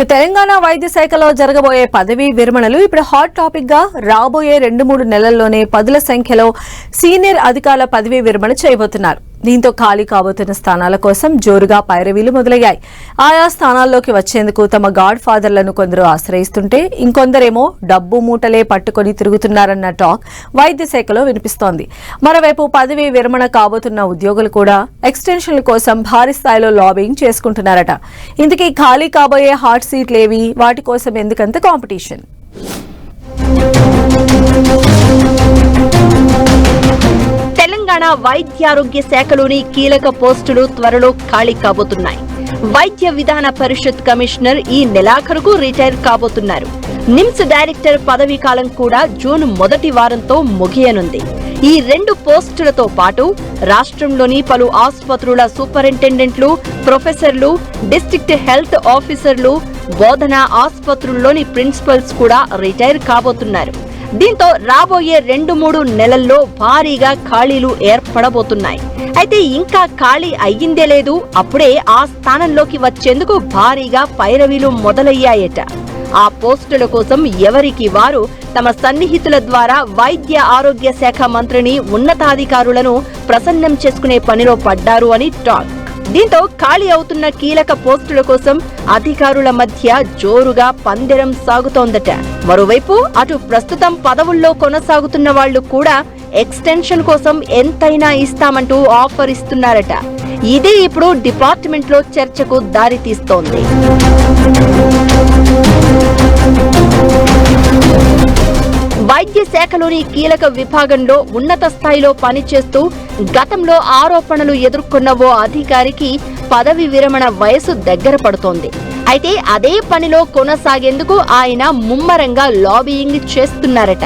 తెలంగాణ వైద్య శాఖలో జరగబోయే పదవీ విరమణలు ఇప్పుడు హాట్ టాపిక్ గా రాబోయే 2-3 నెలల్లోనే పదుల సంఖ్యలో సీనియర్ అధికారుల పదవీ విరమణ చేయబోతున్నారు. దీంతో ఖాళీ కాబోతున్న స్థానాల కోసం జోరుగా పైరవీలు మొదలయ్యాయి. ఆయా స్థానాల్లోకి వచ్చేందుకు తమ గాడ్ ఫాదర్లను కొందరు ఆశ్రయిస్తుంటే ఇంకొందరేమో డబ్బు మూటలే పట్టుకుని తిరుగుతున్నారన్న టాక్ వైద్య శాఖలో వినిపిస్తోంది. మరోవైపు పదవీ విరమణ కాబోతున్న ఉద్యోగులు కూడా ఎక్స్టెన్షన్ల కోసం భారీ స్థాయిలో లాబింగ్ చేసుకుంటున్నారట. ఇందుకీ ఖాళీ కాబోయే హాట్ సీట్లేవి, వాటి కోసం ఎందుకంత కాంపిటీషన్? తెలంగాణ వైద్యారోగ్య శాఖలోని కీలక పోస్టులు త్వరలో ఖాళీ కాబోతున్నాయి. వైద్య విధాన పరిషత్ కమిషనర్ ఈ నెలాఖరుకు రిటైర్ కాబోతున్నారు. నిమ్స్ డైరెక్టర్ పదవీ కాలం కూడా జూన్ మొదటి వారంతో ముగియనుంది. ఈ 2 పోస్టులతో పాటు రాష్ట్రంలోని పలు ఆసుపత్రుల సూపరింటెండెంట్లు, ప్రొఫెసర్లు, డిస్ట్రిక్ట్ హెల్త్ ఆఫీసర్లు, బోధనా ఆసుపత్రుల్లోని ప్రిన్సిపల్స్ కూడా రిటైర్ కాబోతున్నారు. దీంతో రాబోయే 2-3 నెలల్లో భారీగా ఖాళీలు ఏర్పడబోతున్నాయి. అయితే ఇంకా ఖాళీ అయ్యిందే లేదు, అప్పుడే ఆ స్థానంలోకి వచ్చేందుకు భారీగా పైరవీలు మొదలయ్యాయట. ఆ పోస్టుల కోసం ఎవరికి వారు తమ సన్నిహితుల ద్వారా వైద్య ఆరోగ్య శాఖ మంత్రిని, ఉన్నతాధికారులను ప్రసన్నం చేసుకునే పనిలో పడ్డారు అని టాక్. దీంతో ఖాళీ అవుతున్న కీలక పోస్టుల కోసం అధికారుల మధ్య జోరుగా పందెరం సాగుతోందట. మరోవైపు అటు ప్రస్తుతం పదవుల్లో కొనసాగుతున్న వాళ్లు కూడా ఎక్స్టెన్షన్ కోసం ఎంతైనా ఇస్తామంటూ ఆఫర్ ఇస్తున్నారట. ఇదే ఇప్పుడు డిపార్ట్మెంట్ లో చర్చకు దారితీస్తోంది. వైద్య శాఖలోని కీలక విభాగంలో ఉన్నత స్థాయిలో పనిచేస్తూ గతంలో ఆరోపణలు ఎదుర్కొన్న ఓ అధికారికి పదవి విరమణ వయసు దగ్గర పడుతోంది. అయితే అదే పనిలో కొనసాగేందుకు ఆయన ముమ్మరంగా లాబియింగ్ చేస్తున్నారట.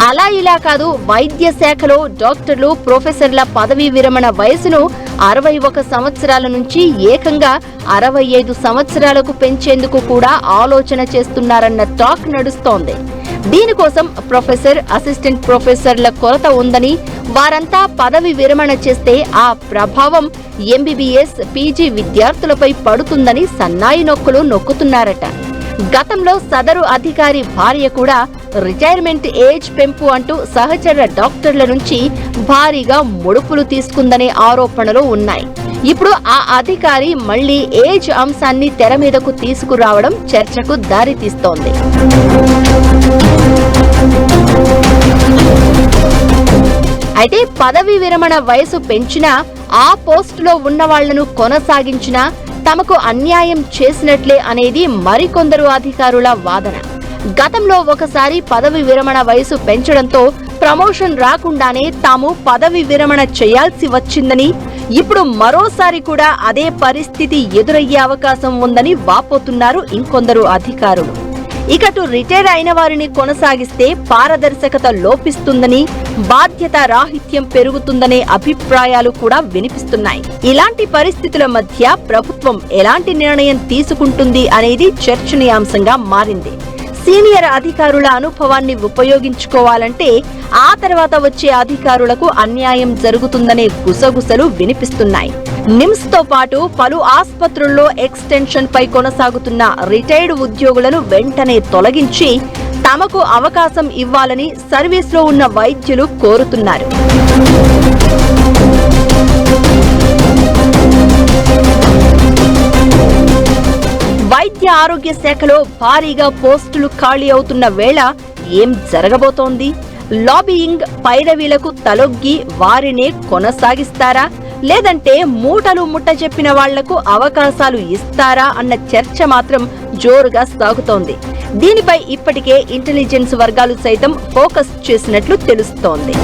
అలా ఇలా కాదు, వైద్య శాఖలో డాక్టర్లు, ప్రొఫెసర్ల పదవీ విరమణ వయసును 61 సంవత్సరాల నుంచి ఏకంగా 65 సంవత్సరాలకు పెంచేందుకు కూడా ఆలోచన చేస్తున్నారన్న టాక్ నడుస్తోంది. దీనికోసం ప్రొఫెసర్, అసిస్టెంట్ ప్రొఫెసర్ల కొరత ఉందని, వారంతా పదవి విరమణ చేస్తే ఆ ప్రభావం ఎంబీబీఎస్, పీజీ విద్యార్థులపై పడుతుందని సన్నాయి నొక్కులు నొక్కుతున్నారట. గతంలో సదరు అధికారి భార్య కూడా రిటైర్మెంట్ ఏజ్ పెంపు అంటూ సహచర డాక్టర్ల నుంచి భారీగా ముడుపులు తీసుకుందనే ఆరోపణలు ఉన్నాయి. ఇప్పుడు ఆ అధికారి మళ్లీ ఏజ్ అంశాన్ని తెర మీదకు తీసుకురావడం చర్చకు దారితీస్తోంది. అయితే పదవి విరమణ వయసు పెంచినా, ఆ పోస్టులో ఉన్న వాళ్లను కొనసాగించినా తమకు అన్యాయం చేసినట్లే అనేది మరికొందరు అధికారుల వాదన. గతంలో ఒకసారి పదవి విరమణ వయసు పెంచడంతో ప్రమోషన్ రాకుండానే తాము పదవి విరమణ చేయాల్సి వచ్చిందని, ఇప్పుడు మరోసారి కూడా అదే పరిస్థితి ఎదురయ్యే అవకాశం ఉందని వాపోతున్నారు ఇంకొందరు అధికారులు. ఇకటు రిటైర్ అయిన వారిని కొనసాగిస్తే పారదర్శకత లోపిస్తుందని, బాధ్యత రాహిత్యం పెరుగుతుందనే అభిప్రాయాలు కూడా వినిపిస్తున్నాయి. ఇలాంటి పరిస్థితుల మధ్య ప్రభుత్వం ఎలాంటి నిర్ణయం తీసుకుంటుంది అనేది చర్చనీయాంశంగా మారింది. సీనియర్ అధికారుల అనుభవాన్ని ఉపయోగించుకోవాలంటే ఆ తర్వాత వచ్చే అధికారులకు అన్యాయం జరుగుతుందనే గుసగుసలు వినిపిస్తున్నాయి. నిమ్స్ తో పాటు పలు ఆసుపత్రుల్లో ఎక్స్టెన్షన్ పై కొనసాగుతున్న రిటైర్డ్ ఉద్యోగులను వెంటనే తొలగించి తమకు అవకాశం ఇవ్వాలని సర్వీస్లో ఉన్న వైద్యులు కోరుతున్నారు. వైద్య ఆరోగ్య శాఖలో భారీగా పోస్టులు ఖాళీ అవుతున్న వేళ ఏం జరగబోతోంది? లాబియింగ్, పైరవీలకు తలొగ్గి వారినే కొనసాగిస్తారా, లేదంటే మూటలు ముట్ట చెప్పిన వాళ్లకు అవకాశాలు ఇస్తారా అన్న చర్చ మాత్రం జోరుగా సాగుతోంది. దీనిపై ఇప్పటికే ఇంటెలిజెన్స్ వర్గాలు సైతం ఫోకస్ చేసినట్లు తెలుస్తోంది.